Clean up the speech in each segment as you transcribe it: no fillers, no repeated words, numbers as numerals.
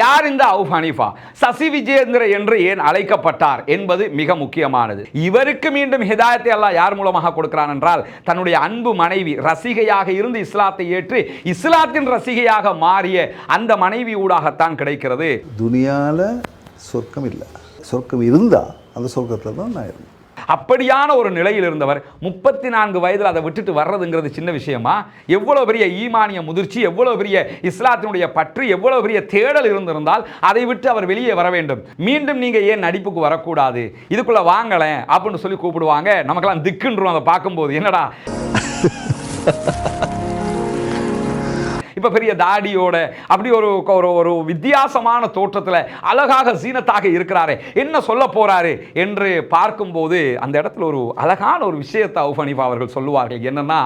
யார் இந்த Auf Hanifa? Sasi Vijender என்று ஏன் அழைக்கப்பட்டார் என்பது மிக முக்கியமானது. இவருக்கு மீண்டும் ஹிதாயத்தை அல்லாஹ் யார் மூலமாக கொடுக்கிறான் என்றால், தன்னுடைய அன்பு மனைவி ரசிகையாக இருந்து இஸ்லாத்தை ஏற்று இஸ்லாத்தின் ரசிகையாக மாறிய அந்த மனைவி ஊடாகத்தான் கிடைக்கிறது. துனியால சொர்க்கம் இல்லை, சொர்க்கம் இருந்தா அந்த சொர்க்கத்தில் தான் நான் இருந்தேன். அப்படியான ஒரு நிலையில் இருந்தவர் 34 வயதில் அதை விட்டுட்டு வர்றதுங்கிறது சின்ன விஷயமா? எவ்வளவு பெரிய ஈமானிய முதிர்ச்சி, எவ்வளவு பெரிய இஸ்லாத்தினுடைய பற்று, எவ்வளவு பெரிய தேடல் இருந்திருந்தால் அதை விட்டு அவர் வெளியே வர வேண்டும். மீண்டும் நீங்க ஏன் நடிப்புக்கு வரக்கூடாது, இதுக்குள்ள வாங்கலேன் அப்படின்னு சொல்லி கூப்பிடுவாங்க. நமக்கெல்லாம் திக்குன்றோம் அதை பார்க்கும்போது. என்னடா இப்ப பெரிய தாடியோட அப்படி ஒரு ஒரு வித்தியாசமான தோற்றத்தில் அழகாக சீனத்தாக இருக்கிறாரே, என்ன சொல்ல போறாரு என்று பார்க்கும்போது அந்த இடத்துல ஒரு அழகான ஒரு விஷயத்தை அவுஃப் ஹனீஃபா அவர்கள் சொல்லுவார்கள். என்னன்னா,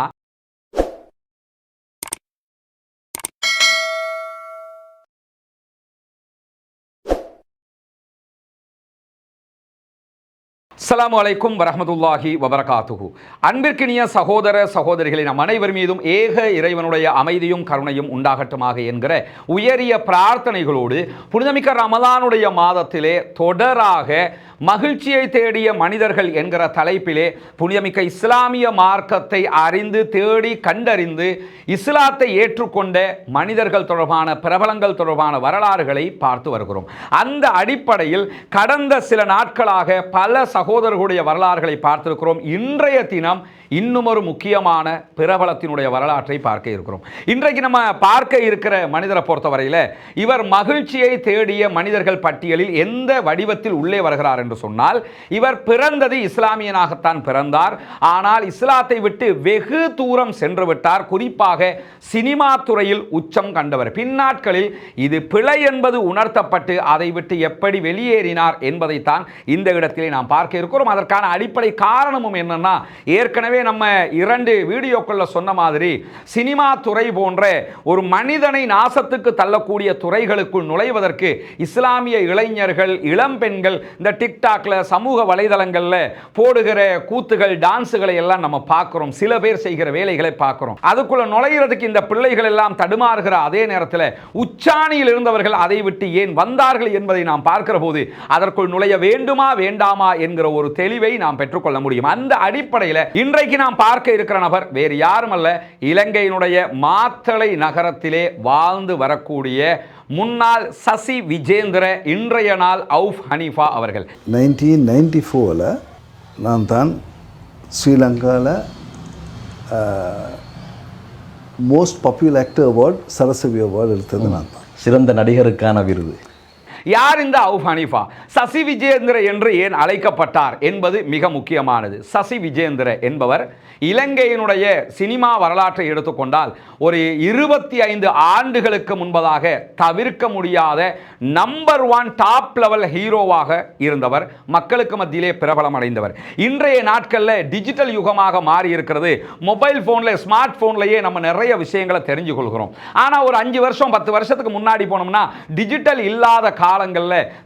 அஸ்ஸலாமு அலைக்கும் வரஹ்மத்துல்லாஹி வபரகாத்துஹு. அன்பிற்கினிய சகோதர சகோதரிகளை, நம் அனைவர் மீதும் ஏக இறைவனுடைய அமைதியும் கருணையும் உண்டாகட்டுமாக என்கிற உயரிய பிரார்த்தனைகளோடு புனிதமிக்க ரமலானுடைய மாதத்திலே தொடராக மகிழ்ச்சியை தேடிய மனிதர்கள் என்கிற தலைப்பிலே புனிதமிக்க இஸ்லாமிய மார்க்கத்தை அறிந்து தேடி கண்டறிந்து இஸ்லாத்தை ஏற்றுக்கொண்ட மனிதர்கள் தொடர்பான பிரபலங்கள் தொடர்பான வரலாறுகளை பார்த்து வருகிறோம். அந்த அடிப்படையில் கடந்த சில நாட்களாக பல சகோதரர்களுடைய வரலாறுகளை பார்த்திருக்கிறோம். இன்றைய தினம் இன்னும் ஒரு முக்கியமான பிரபலத்தினுடைய வரலாற்றை பார்க்க இருக்கிறோம். இன்றைக்கு நம்ம பார்க்க இருக்கிற மனிதரை பொறுத்தவரையில் இவர் மகிழ்ச்சியை தேடிய மனிதர்கள் பட்டியலில் எந்த வடிவத்தில் உள்ளே வருகிறார் என்று சொன்னால், இவர் பிறந்தது இஸ்லாமியனாகத்தான் பிறந்தார். ஆனால் இஸ்லாத்தை விட்டு வெகு தூரம் சென்று விட்டார். குறிப்பாக சினிமா துறையில் உச்சம் கண்டவர். பின்னாட்களில் இது பிழை என்பது உணர்த்தப்பட்டு அதை விட்டு எப்படி வெளியேறினார் என்பதைத்தான் இந்த இடத்திலே நாம் பார்க்க இருக்கிறோம். அதற்கான அடிப்படை காரணமும் என்னன்னா, ஏற்கனவே நம்ம 2 வீடியோக்குள்ள சொன்ன மாதிரி சினிமா துறை போன்ற ஒரு மனிதனை நாசத்துக்கு தள்ளக்கூடிய துறைகளுக்குள் நுழைவதற்கு இஸ்லாமிய இளைஞர்கள், இளம் பெண்கள் இந்த டிக்டாக்ல சமூக வலைதளங்கள்ல போடுகிற கூத்துகள், டான்ஸுகளை எல்லாம் நம்ம பார்க்கிறோம். சில பேர் செய்கிற வேலைகளை பார்க்கிறோம். அதுக்குள்ள நுழைகிறதுக்கு இந்த பிள்ளைகள் எல்லாம் தடுமாறுகிற அதே நேரத்தில் உச்சாணியில் இருந்தவர்கள் அதை விட்டு ஏன் வந்தார்கள் என்பதை நாம் பார்க்கிற போது அதற்குள் நுழைய வேண்டுமா வேண்டாமா என்கிற ஒரு தெளிவை நாம் பெற்றுக்கொள்ள முடியும். அந்த அடிப்படையில் இன்றைக்கு நாம் பார்க்க இருக்கிற நபர் வேறு யாரும் அல்ல, இலங்கையினுடைய மாத்தளை நகரத்திலே வாழ்ந்து வரக்கூடிய முன்னாள் சசி விஜேந்திர, இன்றைய நாள் அவுஃப் ஹனீஃபா அவர்கள். 1994 நான் தான் ஸ்ரீலங்காவில் most popular actor award, Saraswati award எடுத்தது நான் தான். சிறந்த நடிகருக்கான விருது. யார் இந்த அவுஃப் ஹனீஃபா? சசி விஜேந்திர என்று ஏன் அழைக்கப்பட்டார் என்பது மிக முக்கியமானது. சசி விஜேந்திர என்பவர் இலங்கையினுடைய சினிமா வரலாற்றை எடுத்துக்கொண்டால் ஒரு 25 ஆண்டுகளுக்கு முன்பதாக தவிர்க்க முடியாத நம்பர் 1 டாப் லெவல் ஹீரோவாக இருந்தவர், மக்களுக்கு மத்தியிலே பிரபலம் அடைந்தவர். இன்றைய நாட்களில் டிஜிட்டல் யுகமாக மாறி இருக்கிறது. மொபைல் ஃபோனில், ஸ்மார்ட் ஃபோன்லேயே நம்ம நிறைய விஷயங்களை தெரிஞ்சு கொள்கிறோம். ஆனால் ஒரு 5 வருஷம் 10 வருஷத்துக்கு முன்னாடி போனோம்னா டிஜிட்டல் இல்லாத காலங்களில்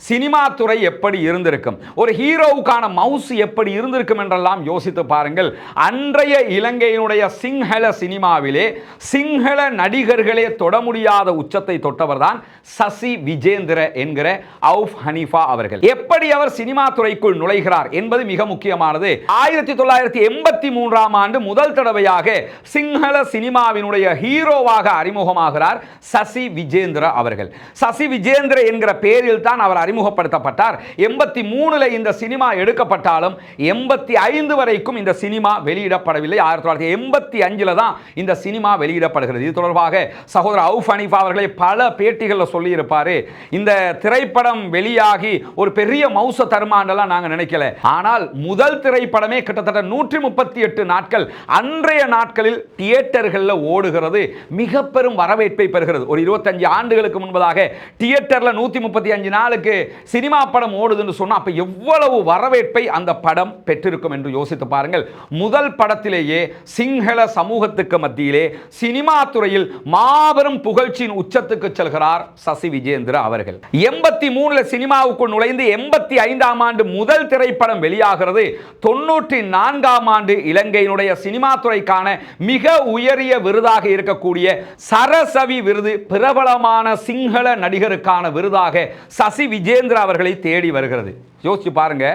சினிமா துறை எப்படி இருந்திருக்கும், ஒரு ஹீரோவுக்கான மவுஸ் எப்படி இருந்திருக்கும் என்றெல்லாம் யோசித்து பாருங்கள். அன்றைய இலங்கையினுடைய சிங்கள சினிமாவிலே சிங்கள நடிகர்களே தொட முடியாத உச்சத்தை தொட்டவர் தான் சசி விஜேந்திர என்கிற அவுஃப் ஹனீஃபா அவர்கள். எப்படி அவர் சினிமா துறைக்குள் நுழைகிறார் என்பது மிக முக்கியமானது. 1983ஆம் ஆண்டு முதல் தடவையாக சிங்கள சினிமாவினுடைய ஹீரோவாக அறிமுகமாகிறார் சசி விஜேந்திர அவர்கள். சசி விஜேந்திர என்கிற பேரில் தான் அவர் அறிமுகப்படுத்தப்பட்டார். 83 இந்த சினிமா எடுக்கப்பட்டாலும் 85 வரைக்கும் இந்த சினிமா வெளியிடப்படவில்லை. 1985 தான் இந்த சினிமா வெளியிடப்படுகிறது. இது தொடர்பாக சகோதரர் அவுஃப் ஹனீஃபா அவர்களை பல பேட்டிகளில் சொல்லி இருப்பாரு. இந்த திரைப்படம் வெளியாகி ஒரு பெரிய மவுச தருமாண்டெல்லாம் நாங்கள் நினைக்கல. ஆனால் முதல் திரைப்படமே கிட்டத்தட்ட 138 நாட்கள் அன்றைய நாட்களில் தியேட்டர்களில் ஓடுகிறது. மிக பெரும் வரவேற்பை பெறுகிறது. ஒரு 25 ஆண்டுகளுக்கு முன்பதாக தியேட்டரில் 138 45 நாளுக்கு சினிமா படம் ஓடுதுன்னு சொன்னா அப்ப எவ்வளவு வரவேற்பை அந்த படம் பெற்றிருக்கும் என்று யோசித்து பாருங்கள். முதல் படத்திலேயே சிங்கள சமூகத்துக்கு மத்தியிலே சினிமா துறையில் மாபெரும் புகழ்ச்சியின் உச்சத்துக்கு செல்கிறார் சசி விஜேந்திர அவர்கள். 83 சினிமாவுக்குள் நுழைந்து 85ஆம் ஆண்டு முதல் திரைப்படம் வெளியாகிறது. 94ஆம் ஆண்டு இலங்கையினுடைய சினிமா துறைக்கான மிக உயரிய விருதாக இருக்கக்கூடிய சரசவி விருது, பிரபலமான சிங்கள நடிகருக்கான விருதாக சசி விஜேந்திர அவர்களை தேடி வருகிறது. யோசிச்சு பாருங்க,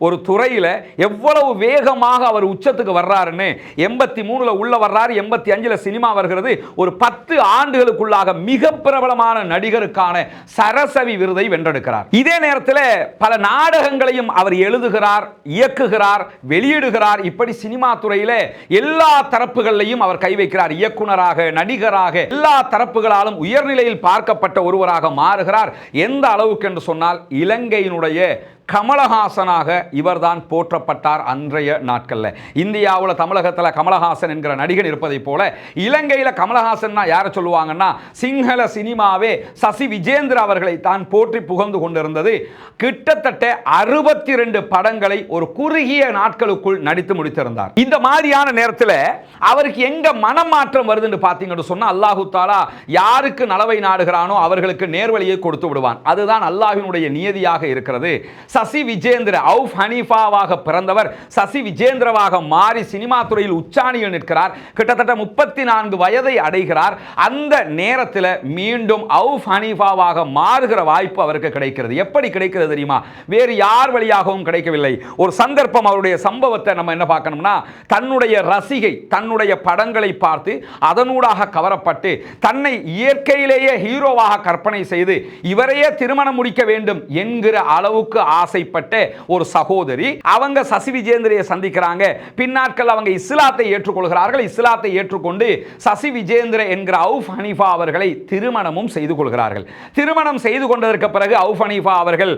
ஒரு துறையில் எவ்வளவு வேகமாக அவர் உச்சத்துக்கு வர்றாருன்னு. 83 உள்ள வர்றாரு, 85 சினிமா வருகிறது. ஒரு 10 ஆண்டுகளுக்குள்ளாக மிக பிரபலமான நடிகருக்கான சரசவி விருதை வென்றெடுக்கிறார். இதே நேரத்தில் பல நாடகங்களையும் அவர் எழுதுகிறார், இயக்குகிறார், வெளியிடுகிறார். இப்படி சினிமா துறையில் எல்லா தரப்புகளையும் அவர் கை வைக்கிறார். இயக்குனராக, நடிகராக எல்லா தரப்புகளாலும் உயர்நிலையில் பார்க்கப்பட்ட ஒருவராக மாறுகிறார். எந்த அளவுக்கு என்று சொன்னால் இலங்கையினுடைய கமலஹாசனாக இவர்தான் போற்றப்பட்டார். அன்றைய நாட்களில் இந்தியாவில் தமிழகத்தில் கமலஹாசன் என்கிற நடிகர் இருப்பதை போல இலங்கையில் கமலஹாசன் யாரை சொல்லுவாங்கன்னா சிங்கள சினிமாவே சசி விஜேந்திர அவர்களை தான் போற்றி புகழ்ந்து கொண்டிருந்தது. கிட்டத்தட்ட 62 படங்களை ஒரு குறுகிய நாட்களுக்குள் நடித்து முடித்திருந்தார். இந்த மாதிரியான நேரத்தில் அவருக்கு எங்க மனமாற்றம் வருதுன்னு பார்த்தீங்கன்னு சொன்னா அல்லாஹு தாலா யாருக்கு நலவை நாடுகிறானோ அவர்களுக்கு நேர்வழியை கொடுத்து விடுவான். அதுதான் அல்லாஹ்வினுடைய நியதியாக இருக்கிறது. சசி விஜேந்திர அவுஃப் ஹனீஃபாவாக பிறந்தவர் சசி விஜேந்திரவாக மாறி சினிமா துறையில் உச்சாணியில் நிற்கிறார். கிட்டத்தட்ட 34 வயதை அடைகிறார். அந்த நேரத்தில் மீண்டும் அவுஃப் ஹனீஃபாவாக மாறுகிற வாய்ப்பு அவருக்கு கிடைக்கிறது. எப்படி கிடைக்கிறது தெரியுமா? வேறு யார் வழியாகவும் கிடைக்கவில்லை. ஒரு சந்தர்ப்பம், அவருடைய சம்பவத்தை நம்ம என்ன பார்க்கணும்னா, தன்னுடைய ரசிகை தன்னுடைய படங்களை பார்த்து அதனூடாக கவரப்பட்டு தன்னை இயற்கையிலேயே ஹீரோவாக கற்பனை செய்து இவரையே திருமணம் முடிக்க வேண்டும் என்கிற அளவுக்கு ஆசைப்பட்ட ஒரு சகோதரி அவங்க சசி விஜேந்திரையை சந்திக்கிறாங்க. பின்னாட்கள் அவங்க இஸ்லாத்தை ஏற்றுக்கொள்கிறார்கள். இஸ்லாத்தை ஏற்றுக்கொண்டு சசி விஜேந்திர என்கிற அவுஃப் ஹனீஃபா அவர்களை திருமணமும் செய்து கொள்கிறார்கள். திருமணம் செய்து கொண்டதற்கு பிறகு அவுஃப் ஹனீஃபா அவர்கள்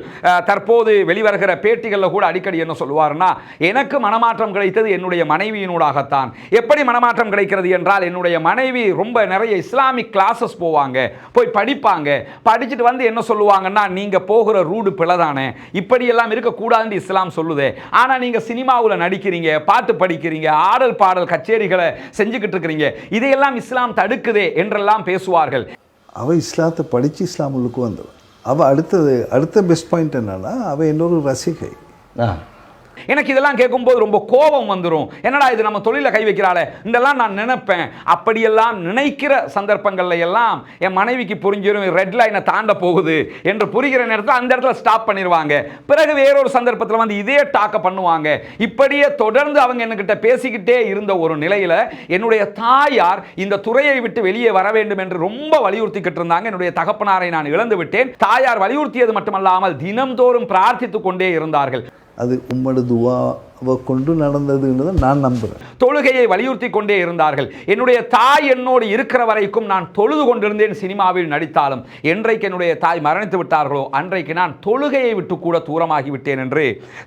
தற்போது வெளிவருகிற பேட்டிகளில் கூட அடிக்கடி என்ன சொல்லுவார்னா, எனக்கு மனமாற்றம் கிடைத்தது என்னுடைய மனைவியினூடாகத்தான். எப்படி மனமாற்றம் கிடைக்கிறது என்றால், என்னுடைய மனைவி ரொம்ப நிறைய இஸ்லாமிக் கிளாஸஸ் போவாங்க, போய் படிப்பாங்க. படிச்சுட்டு வந்து என்ன சொல்லுவாங்கன்னா, நீங்க போகிற ரூடு பிழைதானே, இப்படியெல்லாம் இருக்கக்கூடாதுன்னு இஸ்லாம் சொல்லுதே. ஆனா நீங்க சினிமாவில் நடிக்கிறீங்க, பாட்டு படிக்கிறீங்க, ஆடல் பாடல் கச்சேரிகளை செஞ்சுக்கிட்டு இருக்கிறீங்க, இதையெல்லாம் இஸ்லாம் தடுக்குதே என்றெல்லாம் பேசுவார்கள். அவ இஸ்லாத்தை படித்து இஸ்லாமுக்கு வந்தவன். அவள் அடுத்த பெஸ்ட் பாயிண்ட் என்னன்னா, அவள் இன்னொரு ரசிகை. எனக்கு இதெல்லாம் கேட்கும்போது ரொம்ப கோபம் வந்துடும். என்னடா இது நம்ம தொழில கை வைக்கிறாளே, இதெல்லாம் நான் நினைப்பேன். அப்படியெல்லாம் நினைக்கிற சந்தர்ப்பங்கள்ல எல்லாம் என் மனைவிக்கு புரிஞ்சிடும், ரெட் லைனை தாண்ட போகுது என்று புரிகிற நேரத்தில் அந்த இடத்துல ஸ்டாப் பண்ணிடுவாங்க. பிறகு வேறொரு சந்தர்ப்பத்தில் வந்து இதே டாக்க பண்ணுவாங்க. இப்படியே தொடர்ந்து அவங்க என்கிட்ட பேசிக்கிட்டே இருந்த ஒரு நிலையில என்னுடைய தாயார் இந்த துறையை விட்டு வெளியே வர வேண்டும் என்று ரொம்ப வலியுறுத்திக்கிட்டு இருந்தாங்க. என்னுடைய தகப்பனாரை நான் இழந்து விட்டேன். தாயார் வலியுறுத்தியது மட்டுமல்லாமல் தினம்தோறும் பிரார்த்தித்துக் கொண்டே இருந்தார்கள். அது உம்மோட துவாவை கொண்டு நடந்ததுன்னு நான் நம்புகிறேன். தொழுகையை வலியுறுத்தி கொண்டே இருந்தார்கள். என்னுடைய தாய் என்னோடு இருக்கிற வரைக்கும் நான் தொழுது கொண்டிருந்தேன் சினிமாவில் நடித்தாலும். என்றைக்கு என்னுடைய தாய் மரணித்து விட்டார்களோ அன்றைக்கு நான் தொழுகையை விட்டு கூட தூரமாகி விட்டேன் என்று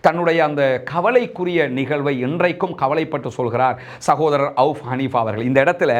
தன்னுடைய அந்த கவலைக்குரிய நிகழ்வை இன்றைக்கும் கவலைப்பட்டு சொல்கிறார் சகோதரர் அவுஃப் ஹனீஃபா அவர்கள். இந்த இடத்துல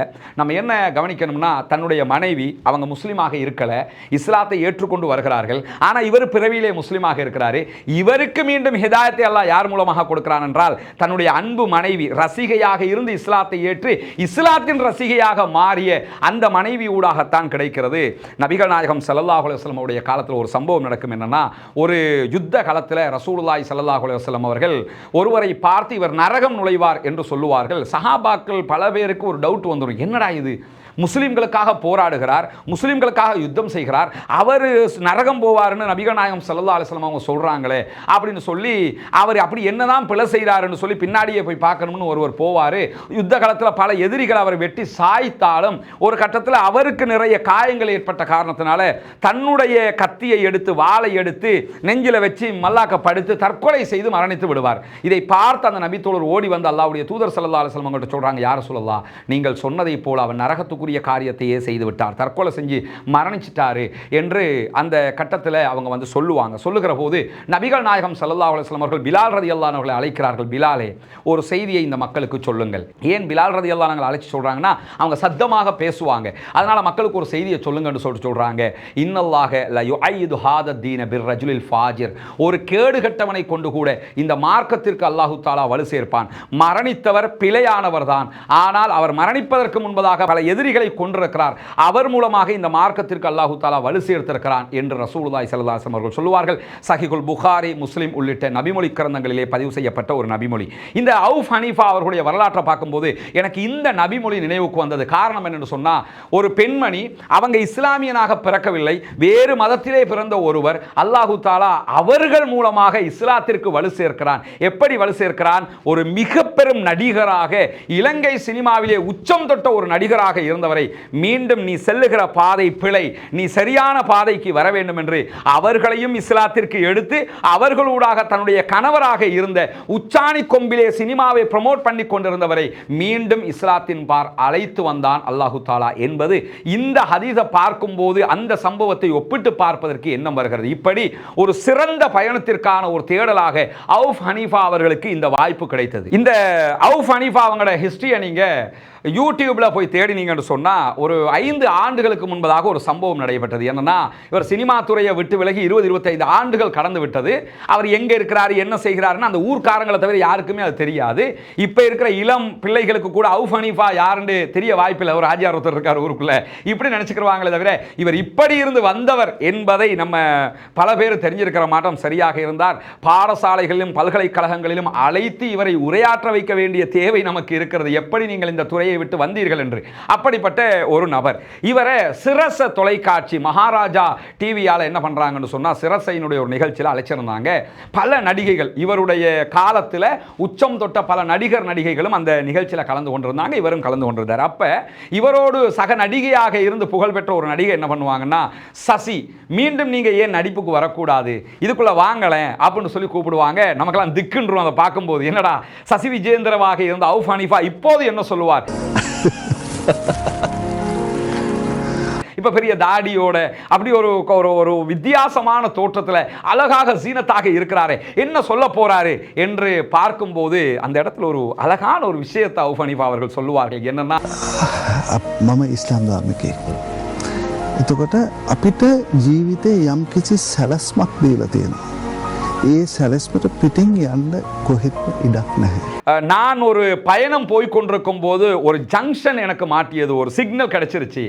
நம்ம என்ன கவனிக்கணும்னா, தன்னுடைய மனைவி அவங்க முஸ்லீமாக இருக்கல, இஸ்லாத்தை ஏற்றுக்கொண்டு வருகிறார்கள். ஆனால் இவர் பிறவியிலே முஸ்லீமாக இருக்கிறாரு. இவருக்கு மீண்டும் ஹிதாயத்தை அல்லாஹ் யார் மூலமாக கொடுக்கிறான் என்றால், தன்னுடைய அன்பு மனைவி ரசிகையாக இருந்து இஸ்லாத்தை ஏற்று இஸ்லாத்தின் ரசிகையாக மாறிய அந்த மனைவி ஊடாகத்தான் கிடைக்கிறது. நபிகள் நாயகம் ஸல்லல்லாஹு அலைஹி வஸல்லம் உடைய காலத்தில் ஒரு சம்பவம் நடக்கும். என்னன்னா, ஒரு யுத்த காலத்தில் ரசூலுல்லாஹி ஸல்லல்லாஹு அலைஹி வஸல்லம் அவர்கள் ஒருவரை பார்த்து இவர் நரகம் நுழைவார் என்று சொல்லுவார்கள். சஹாபாக்கள் பல பேருக்கு ஒரு டவுட் வந்துடும், என்னடா இது, முஸ்லிம்களுக்காக போராடுகிறார், முஸ்லிம்களுக்காக யுத்தம் செய்கிறார், அவர் நரகம் போவார்னு நபிகள் நாயகம் ஸல்லல்லாஹு அலைஹி வஸல்லம் அவங்க சொல்றாங்களே அப்படின்னு சொல்லி அவர் அப்படி என்னதான் பிழை செய்கிறாருன்னு சொல்லி பின்னாடியே போய் பார்க்கணும்னு ஒருவர் போவார். யுத்த காலத்தில் பல எதிரிகள் அவர் வெட்டி சாய்த்தாலும் ஒரு கட்டத்தில் அவருக்கு நிறைய காயங்கள் ஏற்பட்ட காரணத்தினால தன்னுடைய கத்தியை எடுத்து வாளை எடுத்து நெஞ்சில வச்சு மல்லாக்கப்படுத்தி தற்கொலை செய்து மரணித்து விடுவார். இதை பார்த்து அந்த நபித்தோழர் ஓடி வந்து அல்லாஹ்வுடைய தூதர் ஸல்லல்லாஹு அலைஹி வஸல்லம் அவங்கள்ட்ட சொல்றாங்க, யார் சொல்லலாம், நீங்கள் சொன்னதை போல அவன் நரகத்துக்கு மரணத்துக்குரிய காரியத்தையே செய்து விட்டார், தற்கொலை செஞ்சு மரணிச்சிட்டாரு என்று அந்த கட்டத்தில் அவங்க வந்து சொல்லுவாங்க. சொல்லுகிற போது நபிகள் நாயகம் ஸல்லல்லாஹு அலைஹி வஸல்லம் அவர்கள் பிலால் ரலியல்லாஹு அன்ஹு அவர்களை அழைக்கிறார்கள். பிலாலே, ஒரு செய்தியை இந்த மக்களுக்கு சொல்லுங்கள். ஏன் பிலால் ரலியல்லாஹு அன்ஹு அழைச்சி சொல்றாங்கன்னா, அவங்க சத்தமாக பேசுவாங்க, அதனால மக்களுக்கு ஒரு செய்தியை சொல்லுங்கன்னு சொல்றாங்க. இன்னல்லாஹ லா யுஐது ஹாத தீன பிர் ரஜுலில் ஃபாஜிர், ஒரு கேடுகட்டவனை கொண்டு கூட இந்த மார்க்கத்திற்கு அல்லாஹு தஆலா வலு சேர்ப்பான். மரணித்தவர் பிழையானவர் தான், ஆனால் அவர் மரணிப்பதற்கு முன்பதாக பல எதிரிகளை கொண்டிருக்கிறார், அவர் மூலமாக இந்த மார்க்கத்திற்கு அல்லாஹு தஆலா வலு சேர்த்திருக்கிறான் என்று ரசூலுல்லாஹி ஸல்லல்லாஹு அலைஹி வஸல்லம் அவர்கள் சொல்லுவார்கள். சஹீஹுல் புகாரி, முஸ்லிம் உள்ளிட்ட நபிமொழி கிரந்தங்களிலே பதிவு செய்யப்பட்ட ஒரு நபிமொழி. இந்த அவுஃப் ஹனீஃபா அவர்களுடைய வரலாற்றை பார்க்கும்போது எனக்கு இந்த நபிமொழி நினைவுக்கு வந்தது. காரணம் என்னன்னு சொன்னா, ஒரு பெண்மணி, அவங்க இஸ்லாமியனாக பிறக்கவில்லை, வேறு மதத்திலே பிறந்த ஒருவர் அல்லாஹு தஆலா அவர்கள் மூலமாக இஸ்லாத்திற்கு வலு சேர்க்கிறான். எப்படி வலு சேர்க்கிறான்? ஒரு மிக பெரும் நடிகராக, இலங்கை சினிமாவிலே உச்சம் தொட்ட ஒரு நடிகராக இருந்தவரை மீண்டும் நீ செல்லுகிற பாதை பிழை, நீ சரியான பாதைக்கு வர வேண்டும் என்று அவர்களையும் இஸ்லாத்திற்கு எடுத்து அவர்களூடாக தன்னுடைய கணவராக இருந்த உச்சாணி கொம்பிலே சினிமாவை ப்ரமோட் பண்ணி கொண்டிருந்தவரை மீண்டும் இஸ்லாத்தின் பார் அழைத்து வந்தான் அல்லாஹு தஆலா என்பது இந்த ஹதீஸை பார்க்கும்போது அந்த சம்பவத்தை ஒப்பிட்டு பார்ப்பதற்கு எண்ணம் வருகிறது. இப்படி ஒரு சிறந்த பயணத்திற்கான ஒரு தேடலாக அவுஃப் ஹனீஃபா அவர்களுக்கு இந்த வாய்ப்பு கிடைத்தது. இந்த அவுஃப் ஹனீஃபா அவங்களோட ஹிஸ்டரியை நீங்க யூடியூப்ல போய் தேடினீங்கன்னு சொன்னா, ஒரு 5 ஆண்டுகளுக்கு முன்பதாக ஒரு சம்பவம் நடைபெற்றது. என்னன்னா, இவர் சினிமா துறையை விட்டு விலகி 20-25 ஆண்டுகள் கடந்து விட்டது. அவர் எங்க இருக்கிறாரு, என்ன செய்கிறாருன்னு அந்த ஊர்க்காரங்களை தவிர யாருக்குமே அது தெரியாது. இப்ப இருக்கிற இளம் பிள்ளைகளுக்கு கூட அவுஃப் ஹனீஃபா யாருன்னு தெரிய வாய்ப்பில்லை. ஒரு ஹாஜியார் ஒருத்தர் இருக்கார் ஊருக்குள்ள, இப்படி நினைச்சுக்கிறாங்களே தவிர இவர் இப்படி இருந்து வந்தவர் என்பதை நம்ம பல பேர் தெரிஞ்சிருக்கிற மாட்டோம். சரியாக இருந்தார், பாடசாலைகளிலும் பல்கலைக்கழகங்களிலும் அழைத்து இவரை உரையாற்ற வைக்க வேண்டிய தேவை நமக்கு இருக்கிறது. எப்படி நீங்கள் இந்த துறையை விட்டு வந்தீர்கள் என்று. அப்படிப்பட்ட ஒரு நபர். இவரை சிரச தொலைக்காட்சி மகாராஜா டிவியால என்ன பண்றாங்கன்னு சொன்னா, சிரசையினுடைய ஒரு நிகழ்ச்சியில் அழைச்சிருந்தாங்க. பல நடிகைகள், இவருடைய காலத்தில் உச்சம் தொட்ட பல நடிகைகளும் அந்த நிகழ்ச்சியில் கலந்து கொண்டிருந்தாங்க, இவரும் கலந்து கொண்டிருந்தார். அப்ப இவரோடு சக நடிகையாக இருந்து புகழ்பெற்ற ஒரு நடிகை என்ன பண்ணுவாங்கன்னா, சசி, மீண்டும் நீங்க ஏன் நடிப்புக்கு வரக்கூடாது, இதுக்குள்ள வாங்கலேன் அப்படின்னு சொல்லி கூப்பிடுவாங்க. நமக்கெல்லாம் திக்குன்றோம் அதை பார்க்கும்போது. என்னடா சசி விஜேந்திரவாக இருந்த அவுஃப் ஹனீஃபா இப்போது என்ன சொல்லுவார்? இப்ப பெரிய தாடியோட அப்படி ஒரு வித்தியாசமான தோற்றத்தில் அழகாக சீனத்தாக இருக்கிறாரே, என்ன சொல்ல போறாரு என்று பார்க்கும்போது அந்த இடத்துல ஒரு அழகான ஒரு விஷயத்தை அவுஃப் ஹனீஃபா அவர்கள் சொல்லுவார்கள். என்னன்னா, මම ඉස්ලාම් ධර්මිකයෙක්. එතකොට අපිට ජීවිතේ යම් කිසි සැලැස්මක් දීලා තියෙනවා. ඒ සැලැස්මට පිටින් යන්න කොහෙත්ම ඉඩක් නැහැ. நான் ஒரு பயணம் போய் கொண்டிருக்கும் போது ஒரு ஜங்ஷன் எனக்கு மாட்டியது, ஒரு சிக்னல் கிடைச்சிருச்சு.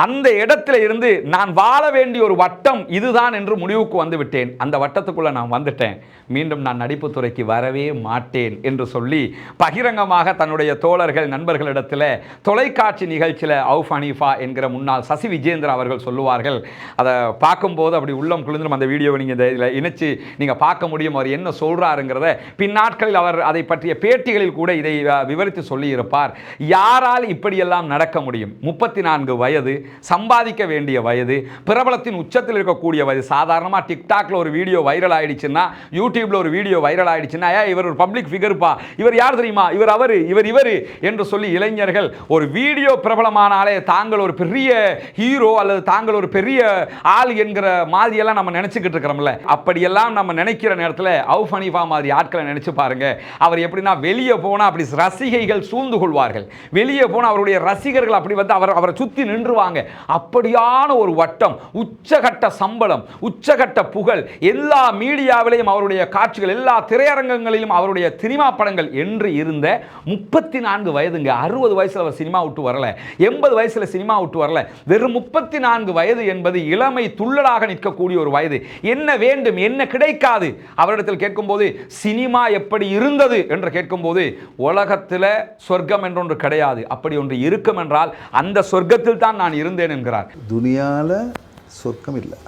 அந்த இடத்துல இருந்து நான் வாழ வேண்டிய ஒரு வட்டம் இதுதான் என்று முடிவுக்கு வந்து விட்டேன். அந்த வட்டத்துக்குள்ள நான் வந்துட்டேன், மீண்டும் நான் நடிப்பு துறைக்கு வரவே மாட்டேன் என்று சொல்லி பகிரங்கமாக தன்னுடைய தோழர்கள் நண்பர்களிடத்தில் தொலைக்காட்சி நிகழ்ச்சியில் அவுஃப் ஹனீஃபா என்கிற முன்னாள் சசி விஜேந்திரா அவர்கள் சொல்லுவார்கள். அதை பார்க்கும்போது அப்படி உள்ளம் குளிர்ந்துடும். அந்த வீடியோவை நீங்கள் இதில் இணைச்சு நீங்கள் பார்க்க முடியும், அவர் என்ன சொல்றாருங்கிறத. பின்னாட்களில் அவர் அதை பற்றிய பேட்டிகளில் கூட இதை விவரித்து சொல்லி இருப்பார். யாரால் இப்படியெல்லாம் நடக்க முடியும்? 34 வயது, சம்பாதிக்க வேண்டிய வயது, பிரபலத்தின் உச்சத்தில் இருக்கக்கூடிய வயது. சாதாரணமாக டிக்டாக்ல ஒரு வீடியோ வைரல் ஆயிடுச்சுன்னா, யூடியூப்ல ஒரு வீடியோ வைரல் ஆயிடுச்சுன்னா, இவர் ஒரு பப்ளிக் ஃபிகர்ப்பா, இவர் யார் தெரியுமா, இவர் அவர், இவர் என்று சொல்லி இளைஞர்கள் ஒரு வீடியோ பிரபலமானாலே தாங்கள் ஒரு பெரிய ஹீரோ அல்லது தாங்கள் ஒரு பெரிய ஆள் என்கிற மாதிரியெல்லாம் நம்ம நினைச்சுக்கிட்டு இருக்கிறோம்ல. அப்படியெல்லாம் நம்ம நினைக்கிற நேரத்தில் அவுஃப் ஹனீஃபா மாதிரி ஆட்களை நினைச்சு பாருங்க. அவர் எப்படின்னா, வெளியே போனால் அப்படி ரசிகைகள் சூழ்ந்து கொள்வார்கள். வெளியே போனால் அவருடைய ரசிகர்கள் அப்படி வந்து அவரை சுற்றி நின்றுவாங்க. அப்படியான ஒரு வட்டம், உச்சகட்ட சம்பளம், உச்சகட்ட புகழ், எல்லா மீடியாவிலையும் அவருடைய காட்சிகள், எல்லா திரையரங்கங்களிலும் அவருடைய சினிமா படங்கள் என்று இருந்த 34 வயதுங்க. 60 வயசுல அவர் சினிமா விட்டு வரல, 80 வயசுல சினிமா விட்டு வரல. வெறும் 34 வயது என்பது இளமை துள்ளலாக நிற்கக்கூடிய ஒரு வயது. என்ன வேண்டும், என்ன கிடைக்காது அவரிடத்தில் கேட்கும்போது, சினிமா எப்படி இருந்தது என்று கேட்கும்போது, உலகத்தில் சொர்க்கம் என்றொன்று கிடையாது, அப்படி ஒன்று இருக்கும் என்றால் அந்த சொர்க்கத்தில் தான் நான் இருந்தேன் என்கிறார். துனியால சொர்க்கம் இல்லை,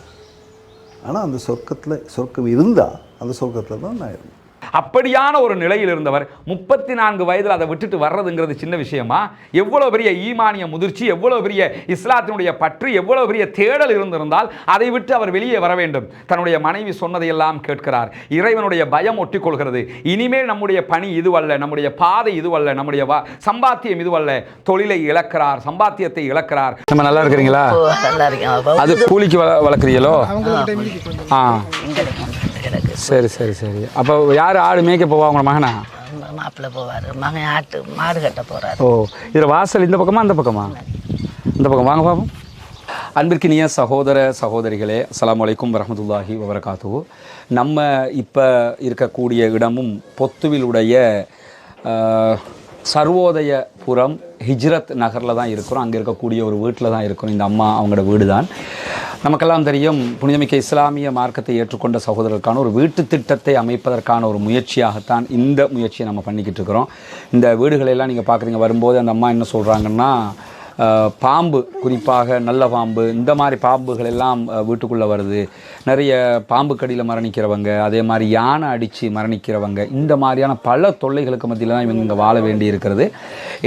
ஆனால் அந்த சொர்க்கத்தில் சொர்க்கம் இருந்தால் அந்த சொர்க்கத்தில் தான் நான் இருந்தேன். அப்படியான ஒரு நிலையில் இருந்தவர் 34 வயதில் அதை விட்டுட்டு வர்றதுங்கிறது சின்ன விஷயமா? எவ்வளோ பெரிய ஈமானிய முதிர்ச்சி, எவ்வளோ பெரிய இஸ்லாத்தினுடைய பற்று, எவ்வளோ பெரிய தேடல் இருந்திருந்தால் அதை விட்டு அவர் வெளியே வர வேண்டும். தன்னுடைய மனைவி சொன்னதையெல்லாம் கேட்கிறார். இறைவனுடைய பயம் ஒட்டிக்கொள்கிறது. இனிமேல் நம்முடைய பணி இதுவல்ல, நம்முடைய பாதை இதுவல்ல, நம்முடைய சம்பாத்தியம் இதுவல்ல. தொழிலை இழக்கிறார், சம்பாத்தியத்தை இழக்கிறார். நம்ம நல்லா இருக்கிறீங்களா? அது கூலிக்கு வளர்க்குறீங்களோ? சரி சரி சரி. அப்போ யார் ஆடு மேய்க்க போவா? உங்களோட மகனா? மாப்பிள்ளை போவார், மகன் ஆட்டு மாடு கட்ட போகிறார். ஓ, இதில் வாசல் இந்த பக்கமா அந்த பக்கமா? இந்த பக்கம் வாங்க பாப்போம். அன்பிற்கினிய சகோதர சகோதரிகளே, அஸ்ஸலாமு அலைக்கும் வரஹ்மத்துல்லாஹி வபரகாத்துஹு. நம்ம இப்போ இருக்கக்கூடிய இடமும் பொத்துவிலுடைய சர்வோதயபுரம் ஹிஜ்ரத் நகரில் தான் இருக்கிறோம். அங்கே இருக்கக்கூடிய ஒரு வீட்டில் தான் இருக்கிறோம். இந்த அம்மா அவங்களோட வீடு தான். நமக்கெல்லாம் தெரியும், புனிதமிக்க இஸ்லாமிய மார்க்கத்தை ஏற்றுக்கொண்ட சகோதரருக்கான ஒரு வீட்டு திட்டத்தை அமைப்பதற்கான ஒரு முயற்சியாகத்தான் இந்த முயற்சியை நம்ம பண்ணிக்கிட்டு இருக்கிறோம். இந்த வீடுகளெல்லாம் நீங்கள் பார்க்குறீங்க. வரும்போது அந்த அம்மா என்ன சொல்கிறாங்கன்னா, பாம்பு, குறிப்பாக நல்ல பாம்பு, இந்த மாதிரி பாம்புகள் எல்லாம் வீட்டுக்குள்ளே வருது. நிறைய பாம்பு கடியில் மரணிக்கிறவங்க, அதே மாதிரி யானை அடித்து மரணிக்கிறவங்க, இந்த மாதிரியான பல தொல்லைகளுக்கு மத்தியில் தான் இவங்க இங்கே வாழ வேண்டி இருக்கிறது.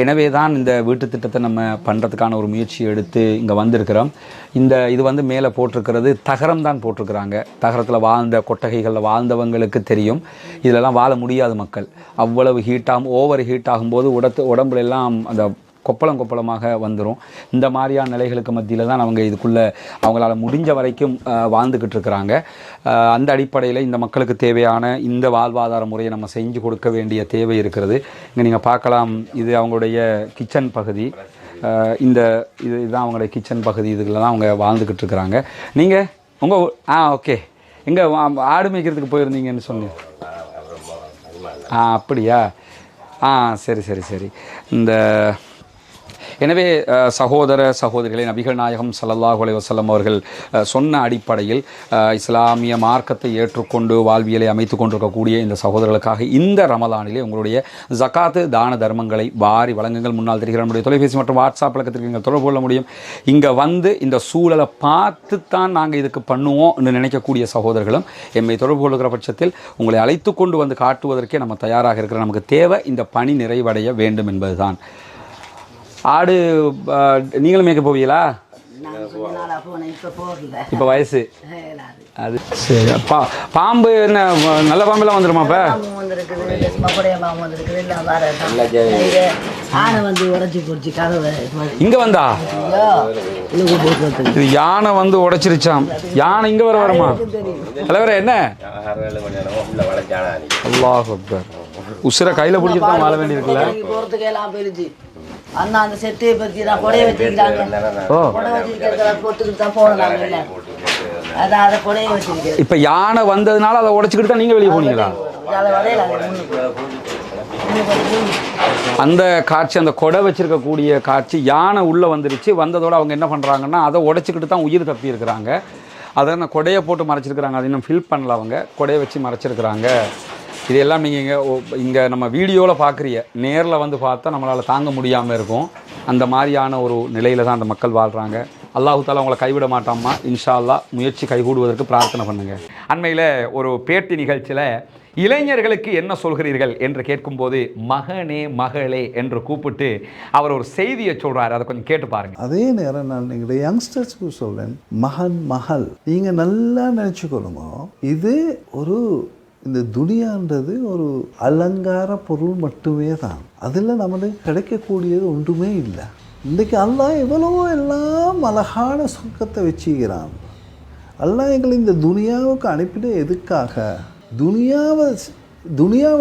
எனவே தான் இந்த வீட்டு திட்டத்தை நம்ம பண்ணுறதுக்கான ஒரு முயற்சி எடுத்து இங்கே வந்திருக்கிறோம். இது வந்து மேலே போட்டிருக்கிறது தகரம் தான் போட்டிருக்கிறாங்க. தகரத்தில் வாழ்ந்த கொட்டகைகளில் வாழ்ந்தவங்களுக்கு தெரியும், இதிலெல்லாம் வாழ முடியாத மக்கள். அவ்வளவு ஓவர் ஹீட் ஆகும்போது உடம்புலெல்லாம் அந்த கொப்பளமாக வந்துடும். இந்த மாதிரியான நிலைகளுக்கு மத்தியில் தான் அவங்க இதுக்குள்ளே அவங்களால முடிஞ்ச வரைக்கும் வாழ்ந்துக்கிட்டு இருக்கிறாங்க. அந்த அடிப்படையில் இந்த மக்களுக்கு தேவையான இந்த வாழ்வாதார முறையை நம்ம செஞ்சு கொடுக்க வேண்டிய தேவை இருக்கிறது. இங்கே நீங்கள் பார்க்கலாம், இது அவங்களுடைய கிச்சன் பகுதி. இதுதான் அவங்களுடைய கிச்சன் பகுதி. இதுக்குள்ள தான் அவங்க வாழ்ந்துக்கிட்டு இருக்கிறாங்க. நீங்கள் உங்கள் ஓகே, எங்கே ஆடு மேய்க்கிறதுக்கு போயிருந்தீங்கன்னு சொன்னீங்க? அப்படியா? சரி சரி சரி. எனவே சகோதர சகோதரிகளை, நபிகள் நாயகம் ஸல்லல்லாஹு அலைஹி வஸல்லம் அவர்கள் சொன்ன அடிப்படையில் இஸ்லாமிய மார்க்கத்தை ஏற்றுக்கொண்டு வாழ்வியலை அமைத்து கொண்டிருக்கக்கூடிய இந்த சகோதரர்களுக்காக இந்த ரமலானிலே உங்களுடைய ஜகாத்து தான தர்மங்களை வாரி வழங்குங்கள். முன்னால் தெரிகிற நம்முடைய தொலைபேசி மற்றும் வாட்ஸ்அப் பழக்கத்திற்கு நீங்கள் தொடர்பு கொள்ள முடியும். இங்கே வந்து இந்த சூழலை பார்த்து தான் நாங்கள் இதுக்கு பண்ணுவோம்னு நினைக்கக்கூடிய சகோதரர்களும் எம்மை தொடர்பு கொள்கிற பட்சத்தில் உங்களை அழைத்து கொண்டு வந்து காட்டுவதற்கே நம்ம தயாராக இருக்கிற. நமக்கு தேவை இந்த பணி நிறைவடைய வேண்டும் என்பதுதான். ஆடு நீங்களும் மேய்க்க போவீங்களா? இப்போ வயசு அது சரி. பாம்பு என்ன நல்ல பாம்பெல்லாம் வந்துடுமா? இப்போ இங்கே வந்தா இது யானை வந்து உடைச்சிருச்சாம். யானை இங்கே வருமா? தலைவர என்ன? அல்லாஹ் அக்பர். உசுரை கையில் பிடிச்சிட்டு தான் வாழ வேண்டியிருக்குல்ல. அந்த செட்டையை பற்றி நான் கொடைய வச்சுக்கிறாங்க. அதை கொடைய வச்சுக்கிட்டு இப்போ யானை வந்ததுனால அதை உடைச்சிக்கிட்டு தான் நீங்கள் வெளியே போனீங்களா? அந்த காட்சி, அந்த கொடை வச்சிருக்கக்கூடிய காட்சி, யானை உள்ளே வந்துருச்சு. வந்ததோடு அவங்க என்ன பண்ணுறாங்கன்னா அதை உடைச்சிக்கிட்டு தான் உயிர் தப்பி இருக்கிறாங்க. அதை நான் கொடையை போட்டு மறைச்சிருக்கிறாங்க. அதை இன்னும் ஃபில் பண்ணல. அவங்க கொடையை வச்சு மறைச்சிருக்கிறாங்க. இதெல்லாம் நீங்கள் இங்கே நம்ம வீடியோவில் பார்க்குறீங்க, நேரில் வந்து பார்த்தா நம்மளால் தாங்க முடியாமல் இருக்கும். அந்த மாதிரியான ஒரு நிலையில் தான் அந்த மக்கள் வாழ்கிறாங்க. அல்லாஹு தாலா உங்களை கைவிட மாட்டாமா. இன்ஷா அல்லாஹ் முயற்சி கைகூடுவதற்கு பிரார்த்தனை பண்ணுங்கள். அண்மையில் ஒரு பேட்டி நிகழ்ச்சியில் இளைஞர்களுக்கு என்ன சொல்கிறீர்கள் என்று கேட்கும்போது மகனே மகளே என்று கூப்பிட்டு அவர் ஒரு செய்தியை சொல்கிறார். அதை கொஞ்சம் கேட்டு பாருங்கள். அதே நேரம் நான் எங்களுடைய யங்ஸ்டர்ஸ்க்கு சொல்கிறேன், மகன் மகள் நீங்கள் நல்லா நினச்சிக்கொள்ளுங்க. இது இந்த துனியான்றது ஒரு அலங்கார பொருள் மட்டுமே தான். அதில் நம்மளுக்கு கிடைக்கக்கூடியது ஒன்றுமே இல்லை. இன்றைக்கி அல்லாஹ் எவ்வளவோ எல்லாம் அழகான சொர்க்கத்தை வச்சுக்கிறான். அல்லாஹ் எங்களை இந்த துனியாவுக்கு அனுப்பின எதுக்காக? துனியாவை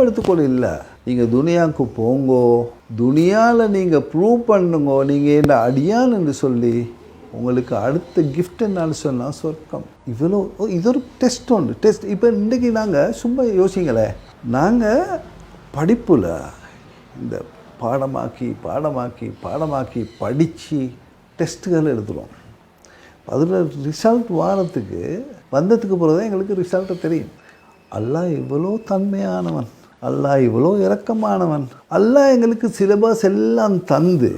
எடுத்துக்கொள்ள இல்லை. நீங்கள் துனியாவுக்கு போங்கோ, துனியாவில் நீங்கள் ப்ரூவ் பண்ணுங்கோ, நீங்கள் என்ன அடியான் என்று சொல்லி உங்களுக்கு அடுத்த கிஃப்ட் என்னான்னு சொன்னால் சொர்க்கம். இது ஒரு டெஸ்ட் உண்டு. இப்போ இன்றைக்கி நாங்கள் சும்மா யோசிங்களேன், நாங்கள் படிப்பில் இந்த பாடமாக்கி படித்து டெஸ்ட்டுகள் எழுதுகிறோம். அதில் ரிசல்ட் வந்ததுக்கு பிறகு தான் எங்களுக்கு ரிசல்ட்டை தெரியும். அல்லாஹ் இவ்வளோ தன்மையானவன், அல்லாஹ் இவ்வளோ இரக்கமானவன். அல்லாஹ் எங்களுக்கு சிலபஸ் எல்லாம் தந்து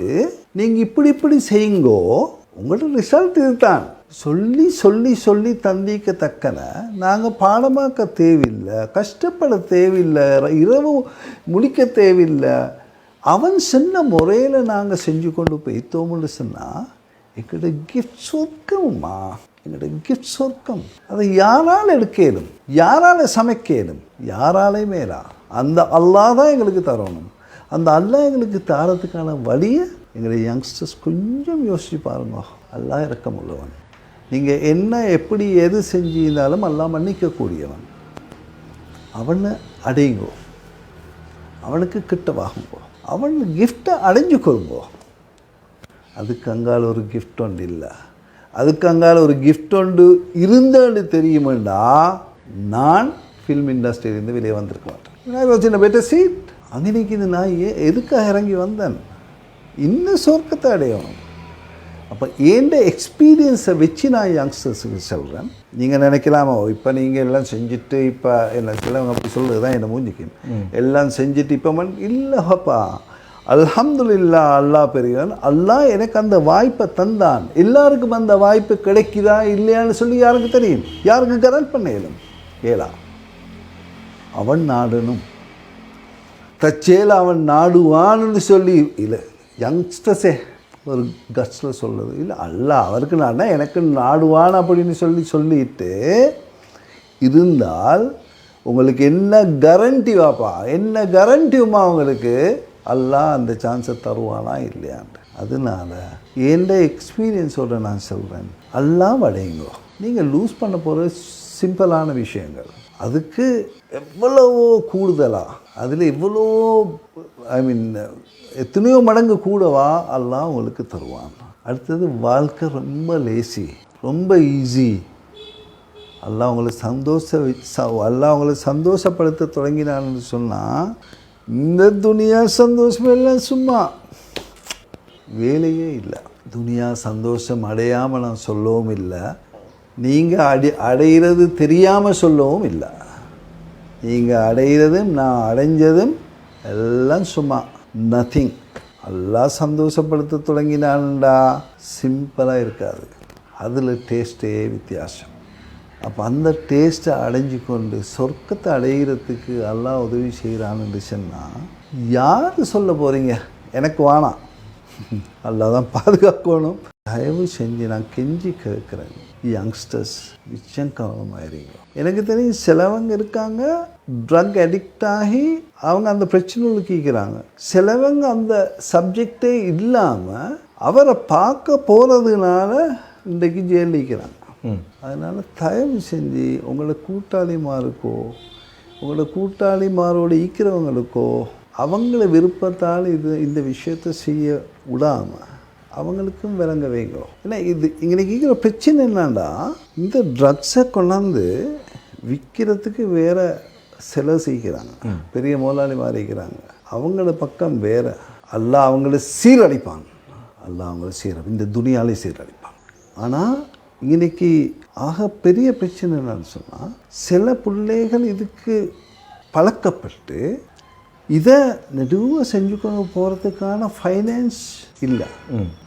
நீங்கள் இப்படி செய்யுங்கோ, உங்களோட ரிசல்ட் இதுதான். சொல்லி சொல்லி சொல்லி தந்திக்கத்தக்கன நாங்கள் பாடமாக்க தேவையில்லை, கஷ்டப்பட தேவையில்லை, இரவு முடிக்க தேவையில்லை. அவன் சொன்ன முறையில் நாங்கள் செஞ்சு கொண்டு போய்த்தோம்னு சொன்னால் எங்களோட கிஃப்ட் சொர்க்கம்மா, எங்களோட கிஃப்ட் சொர்க்கம். அதை யாரால் எடுக்கலும், யாரால் சமைக்கலும், யாராலே மேலா அந்த அல்லாஹ் தான் எங்களுக்கு தரணும். அந்த அல்லாஹ் எங்களுக்கு தரத்துக்கான வழியை எங்களுடைய யங்ஸ்டர்ஸ் கொஞ்சம் யோசிச்சு பாருங்க. அல்லாஹ் இரக்கமுள்ளவன். நீங்கள் என்ன எப்படி எது செஞ்சிருந்தாலும் அல்லாஹ் மன்னிக்கக்கூடியவன். அவனை அடையுங்கோ, அவனுக்கு கிட்ட வாங்குங்கோ, அவன் கிஃப்டை அடைஞ்சு கொள்ளுங்கோ. அதுக்கு அங்கால ஒரு கிஃப்ட் ஒன்று இல்லை, அதுக்கு அங்கால ஒரு கிஃப்ட் ஒன்று இருந்தேன்னு தெரியுமெண்டா நான் ஃபில்ம் இண்டஸ்ட்ரியிலேருந்து வெளியே வந்திருக்க மாட்டேன். சின்ன பெட்டர் சீட் அன்னைக்கு இது நான் எதுக்காக இறங்கி வந்தேன், இன்னும் சொர்க்கத்தை அடையணும். அப்போ ஏண்ட எக்ஸ்பீரியன்ஸை வச்சு நான் யங்ஸ்டர்ஸுக்கு சொல்கிறேன். நீங்கள் நினைக்கலாமா இப்போ நீங்கள் எல்லாம் செஞ்சுட்டு இப்போ என்ன சிலவங்க அப்படி சொல்கிறது தான் என்னை மூஞ்சிக்கணும், எல்லாம் செஞ்சுட்டு இப்போ இல்லைப்பா அல்ஹம்துலில்லாஹ், அல்லாஹ் பெரியவன், அல்லாஹ் எனக்கு அந்த வாய்ப்பை தந்தான். எல்லாருக்கும் அந்த வாய்ப்பு கிடைக்குதா இல்லையான்னு சொல்லி யாருக்கு தெரியும், யாருக்கு கரண்ட் பண்ண இயலும் ஏலா. அவன் நாடணும் தச்சேல அவன் நாடுவான்னு சொல்லி இல்லை யங்ஸ்டர்ஸே ஒரு கட்ஸில் சொல்லுது இல்லை அல்லாஹ் அவருக்கு நாடா எனக்கு நாடுவான் அப்படின்னு சொல்லிட்டு இருந்தால் உங்களுக்கு என்ன கேரண்டி வாப்பா, என்ன கேரண்டியுமா உங்களுக்கு அல்லாஹ் அந்த சான்ஸை தருவானா இல்லையான்ட்டு. அதனால எந்த எக்ஸ்பீரியன்ஸோடு நான் சொல்கிறேன், அல்லாஹ் அடையுங்கோ. நீங்கள் லூஸ் பண்ண போகிற சிம்பிளான விஷயங்கள், அதுக்கு எவ்வளவோ கூடுதலாக அதில் எவ்வளோ எத்தனையோ மடங்கு கூடவா அல்லாஹ் உங்களுக்கு தருவான். அடுத்தது வாழ்க்கை ரொம்ப லேசி, ரொம்ப ஈஸி. அல்லாஹ் உங்களை சந்தோஷப்படுத்த தொடங்கினான்னு சொன்னால் இந்த துனியா சந்தோஷம் எல்லாம் சும்மா வேலையே இல்லை. துனியா சந்தோஷம் அடையாமல் நான் சொல்லவும் இல்லை, நீங்கள் அடைகிறது தெரியாமல் சொல்லவும் இல்லை. நீங்கள் அடைகிறதும் நான் அடைஞ்சதும் எல்லாம் சும்மா நத்திங். எல்லாம் சந்தோஷப்படுத்த தொடங்கினான்டா சிம்பிளாக இருக்காது, அதில் டேஸ்ட்டே வித்தியாசம். அப்போ அந்த டேஸ்ட்டை அடைஞ்சு கொண்டு சொர்க்கத்தை அடைகிறதுக்கு அல்லாஹ் உதவி செய்கிறான்னு சொன்னால் யார் சொல்ல போகிறீங்க எனக்கு வேணாம், அல்லாஹ் தான் பாதுகாக்கணும். தயவு செஞ்சு நான் கெஞ்சி கேட்குறேன், யங்ஸ்டர்ஸ் நிச்சயம் கவனமாயிருங்க. எனக்கு தெரியும் சிலவங்க இருக்காங்க ட்ரக் அடிக்ட் ஆகி அவங்க அந்த பிரச்சனைகளுக்கு கீக்கிறாங்க. சிலவங்க அந்த சப்ஜெக்டே இல்லாமல் அவரை பார்க்க போகிறதுனால இன்றைக்கு ஜெயிலில் இருக்கிறாங்க. அதனால் தயவு செஞ்சு உங்களோட கூட்டாளிமாருக்கோ உங்களோட கூட்டாளிமாரோடு ஈக்கிறவங்களுக்கோ அவங்கள விருப்பத்தால் இந்த விஷயத்தை செய்ய விடாமல் அவங்களுக்கும் விளங்க வைங்க. ஏன்னா இது இன்றைக்கி இருக்கிற பிரச்சனை என்னன்னா, இந்த ட்ரக்ஸை கொண்டாந்து விற்கிறதுக்கு வேறு செலவு செய்கிறாங்க, பெரிய முதலாளி மாறிக்கிறாங்க. அவங்கள பக்கம் வேறு அல்லாஹ் அவங்கள சீரழிப்பாங்க, அல்லாஹ் அவங்கள இந்த துனியாலே சீரழிப்பாங்க. ஆனால் இன்றைக்கி ஆக பெரிய பிரச்சனை என்னன்னு சொன்னால், சில பிள்ளைகள் இதுக்கு பழக்கப்பட்டு இதை நெடுவாக செஞ்சு கொண்டு போகிறதுக்கான ஃபைனான்ஸ் இல்லை,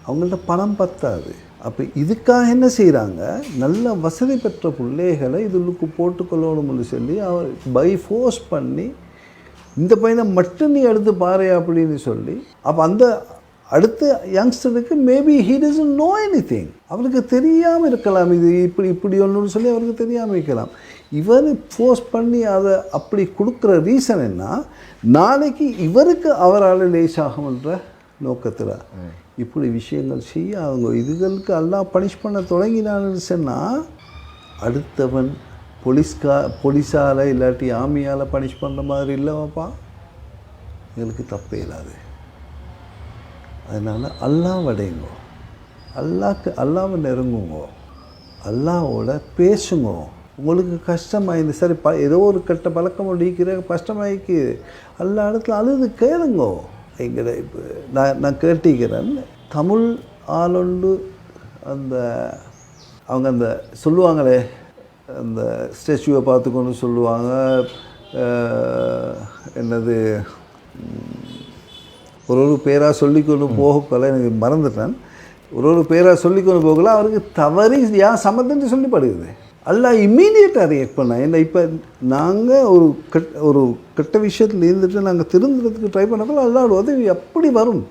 அவங்கள்ட்ட பணம் பத்தாது. அப்போ இதுக்காக என்ன செய்கிறாங்க, நல்ல வசதி பெற்ற பிள்ளைகளை இதுக்கு போட்டுக்கொள்ளணும்னு சொல்லி அவர் பை ஃபோர்ஸ் பண்ணி இந்த பையனை மட்டும் நீ எடுத்து பாரு அப்படின்னு சொல்லி, அப்போ அந்த அடுத்த யங்ஸ்டருக்கு maybe he doesn't know anything, அவருக்கு தெரியாமல் இருக்கலாம், இது இப்படி ஒன்றுன்னு சொல்லி அவருக்கு தெரியாமல் இருக்கலாம். இவர் ஃபோர்ஸ் பண்ணி அதை அப்படி கொடுக்குற ரீசன் என்ன, நாளைக்கு இவருக்கு அவரால் லேசாகும்ன்ற நோக்கத்தில் இப்படி விஷயங்கள் செய்ய அவங்க இதுகளுக்கு எல்லாம் பனிஷ் பண்ண தொடங்கினான்னு சொன்னால், அடுத்தவன் போலீஸால் இல்லாட்டி ஆர்மியால் பனிஷ் பண்ணுற மாதிரி இல்லைவாப்பா, எங்களுக்கு தப்பே இல்லாது. அதனால் அல்லாஹ் அடையுங்கோ, அல்லாஹ்வை நெருங்குங்கோ, அல்லாஹோட பேசுங்க. உங்களுக்கு கஷ்டமாயிருந்து சரி ஏதோ ஒரு கெட்ட பழக்கம் ஒடிக்கிற கஷ்டமாயிக்கு எல்லா இடத்துல அழுது கேளுங்கோ. எங்களை இப்போ நான் கேட்டிக்கிறேன், தமிழ் ஆளுண்டு அந்த அவங்க அந்த சொல்லுவாங்களே, அந்த ஸ்டாச்சுவை பார்த்துக்கொண்டு சொல்லுவாங்க, என்னது ஒரு பேராக சொல்லிக்கொண்டு போகக்கொள்ள எனக்கு மறந்துட்டேன். ஒரு பேராக சொல்லிக்கொண்டு போகலாம், அவருக்கு தவறி யார் சம்மதம்னு சொல்லிப்படுகிறது. அல்லாஹ் இம்மீடியட்டாக ரியாக்ட் பண்ண. ஏன்னா இப்போ நாங்கள் ஒரு கெட்ட விஷயத்தில் இருந்துட்டு நாங்கள் திருந்துறதுக்கு ட்ரை பண்ணப்போ அல்லாஹ் உதவி அப்படி வரும்.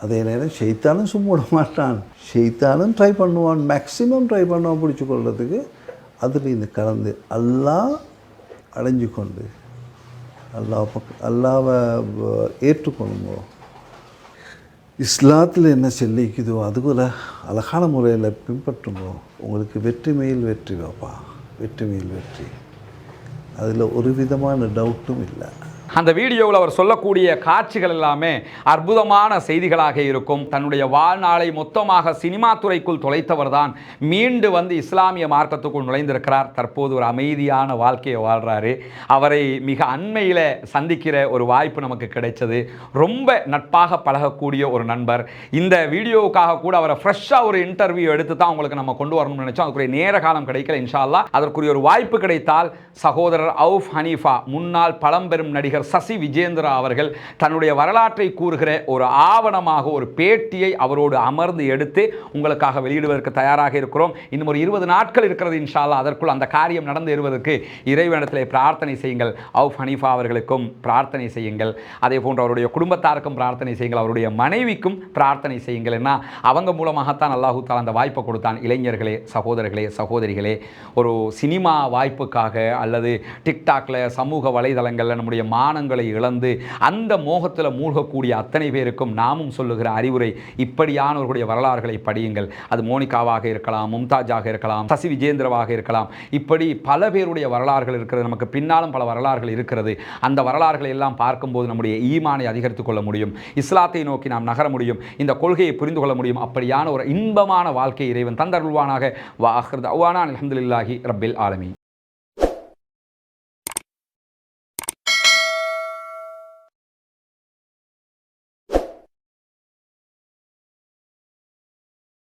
அதே நேரம் ஷைத்தானும் சும்மா விட மாட்டான். ஷைத்தானும் ட்ரை பண்ணுவான், மேக்ஸிமம் ட்ரை பண்ணுவான் பிடிச்சி கொள்றதுக்கு. அதில் இந்த கலந்து அல்லாஹ் அடைஞ்சு கொண்டு அல்லாவை ஏற்றுக்கொள்ளுமோ, இஸ்லாத்தில் என்ன சொல்லிக்குதோ அதுபோல் அழகான முறையில் பின்பற்றுமோ, உங்களுக்கு வெற்றி மேல் வெற்றி வாப்பா, வெற்றி மேல் வெற்றி. அதில் ஒரு விதமான டவுட்டும் இல்லை. அந்த வீடியோவில் அவர் சொல்லக்கூடிய காட்சிகள் எல்லாமே அற்புதமான செய்திகளாக இருக்கும். தன்னுடைய வாழ்நாளை மொத்தமாக சினிமா துறைக்குள் தொலைத்தவர் தான் மீண்டு வந்து இஸ்லாமிய மார்க்கத்துக்குள் நுழைந்திருக்கிறார். தற்போது ஒரு அமைதியான வாழ்க்கையை வாழ்கிறாரு. அவரை மிக அண்மையில் சந்திக்கிற ஒரு வாய்ப்பு நமக்கு கிடைச்சது. ரொம்ப நட்பாக பழகக்கூடிய ஒரு நண்பர். இந்த வீடியோவுக்காக கூட அவரை ஃப்ரெஷ்ஷாக ஒரு இன்டர்வியூ எடுத்து தான் உங்களுக்கு நம்ம கொண்டு வரணும்னு நினச்சோம். அதுக்குரிய நேர காலம் கிடைக்கல. இன்ஷா அல்லாஹ் அதற்குரிய ஒரு வாய்ப்பு கிடைத்தால் சகோதரர் அவுஃப் ஹனீஃபா, முன்னாள் பழம்பெரும் நடிகர் சசி விஜேந்திரா அவர்கள் தன்னுடைய வரலாற்றை கூறுகிற ஒரு ஆவணமாக ஒரு பேட்டியை அவரோடு அமர்ந்து எடுத்து உங்களுக்காக வெளியிடுவதற்கு தயாராக இருக்கிறோம். இன்னும் ஒரு 20 நாட்கள் இருக்கிறது இன்ஷா அல்லாஹ். அதற்குள் அந்த காரியம் நடந்து வருவதற்கு இறைவனிடத்திலே பிரார்த்தனை செய்யுங்கள். அவுஃப் ஹனீஃபா அவர்களுக்கும் பிரார்த்தனை செய்யுங்கள். அதே போன்று அவருடைய குடும்பத்தாருக்கும் பிரார்த்தனை செய்யுங்கள். அவருடைய மனைவிக்கும் பிரார்த்தனை செய்யுங்கள். ஏன்னா அவங்க மூலமாகத்தான் அல்லாஹு தஆலா அந்த வாய்ப்பை கொடுத்தான். இளைஞர்களே, சகோதரர்களே, சகோதரிகளே, ஒரு சினிமா வாய்ப்புக்காக அல்லது டிக்டாக்ல சமூக வலைதளங்களில் நம்முடைய மானங்களை இழந்து அந்த மோகத்தில் மூழ்கக்கூடிய அத்தனை பேருக்கும் நாமும் சொல்லுகிற அறிவுரை, இப்படியானவர்களுடைய வரலாறுகளை படியுங்கள். அது மோனிகாவாக இருக்கலாம், மும்தாஜாக இருக்கலாம், சசி விஜேந்திரவாக இருக்கலாம். இப்படி பல பேருடைய வரலாறுகள் இருக்கிறது. நமக்கு பின்னாலும் பல வரலாறுகள் இருக்கிறது. அந்த வரலாறுகளை எல்லாம் பார்க்கும்போது நம்முடைய ஈமானை அதிகரித்துக் கொள்ள முடியும். இஸ்லாத்தை நோக்கி நாம் நகர முடியும். இந்த கொள்கையை புரிந்து கொள்ள முடியும். அப்படியான ஒரு இன்பமான வாழ்க்கை இறைவன் தந்தருள்வானாக. வ ஆகிர் தஅவானா அல்ஹம்துலில்லாஹி ரப்பில் ஆலமீன்.